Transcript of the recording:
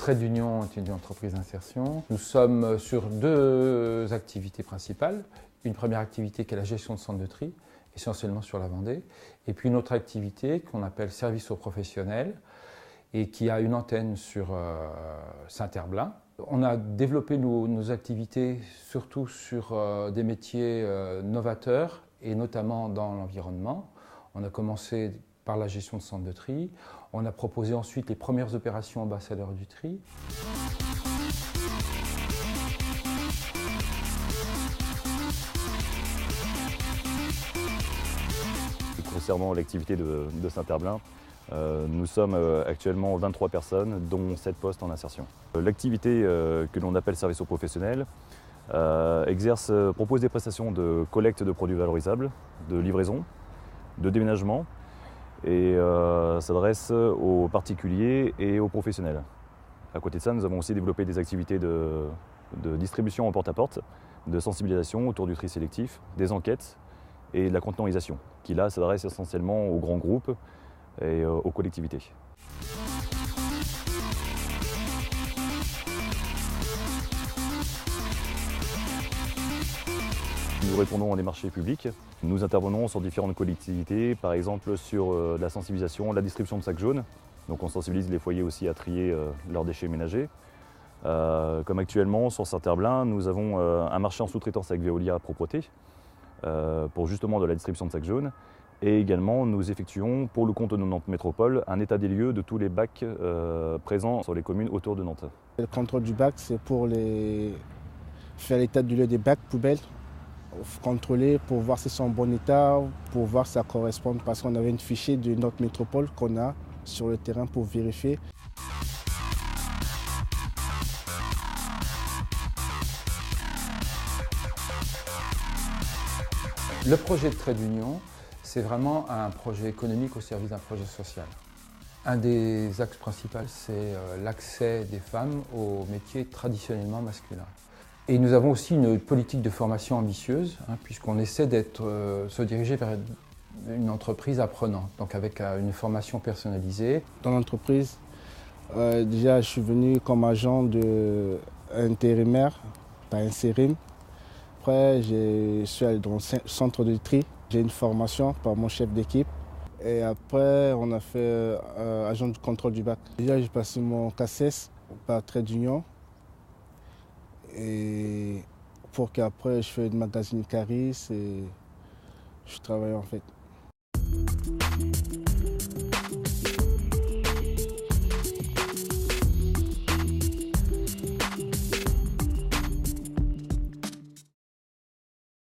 Trade Union est une entreprise d'insertion. Nous sommes sur deux activités principales. Une première activité qui est la gestion de centres de tri, essentiellement sur la Vendée. Et puis une autre activité qu'on appelle service aux professionnels et qui a une antenne sur Saint-Herblain. On a développé nos activités surtout sur des métiers novateurs et notamment dans l'environnement. On a commencé par la gestion de centres de tri. On a proposé ensuite les premières opérations ambassadeurs du tri. Concernant l'activité de Saint-Herblain, nous sommes actuellement 23 personnes, dont 7 postes en insertion. L'activité que l'on appelle service aux professionnels propose des prestations de collecte de produits valorisables, de livraison, de déménagement et s'adresse aux particuliers et aux professionnels. À côté de ça, nous avons aussi développé des activités de distribution en porte-à-porte, de sensibilisation autour du tri sélectif, des enquêtes et de la conteneurisation, qui là s'adresse essentiellement aux grands groupes et aux collectivités. Nous répondons à des marchés publics. Nous intervenons sur différentes collectivités, par exemple sur la sensibilisation, la distribution de sacs jaunes. Donc on sensibilise les foyers aussi à trier leurs déchets ménagers. Comme actuellement sur Saint-Herblain, nous avons un marché en sous-traitance avec Veolia Propreté pour justement de la distribution de sacs jaunes. Et également, nous effectuons pour le compte de Nantes Métropole un état des lieux de tous les bacs présents sur les communes autour de Nantes. Le contrôle du bac, c'est pour faire l'état du lieu des bacs poubelles, contrôler pour voir si c'est en bon état, pour voir si ça correspond, parce qu'on avait une fichier de Nantes Métropole qu'on a sur le terrain pour vérifier. Le projet de Trade Union, c'est vraiment un projet économique au service d'un projet social. Un des axes principaux, c'est l'accès des femmes aux métiers traditionnellement masculins. Et nous avons aussi une politique de formation ambitieuse, puisqu'on essaie de se diriger vers une entreprise apprenante, donc avec une formation personnalisée. Dans l'entreprise, déjà je suis venu comme agent intérimaire, par intérim. Après, je suis allé dans le centre de tri. J'ai une formation par mon chef d'équipe. Et après, on a fait agent de contrôle du bac. Déjà, j'ai passé mon CACES par Trade Union. Et pour qu'après, je fais le magazine Caris et je travaille en fait.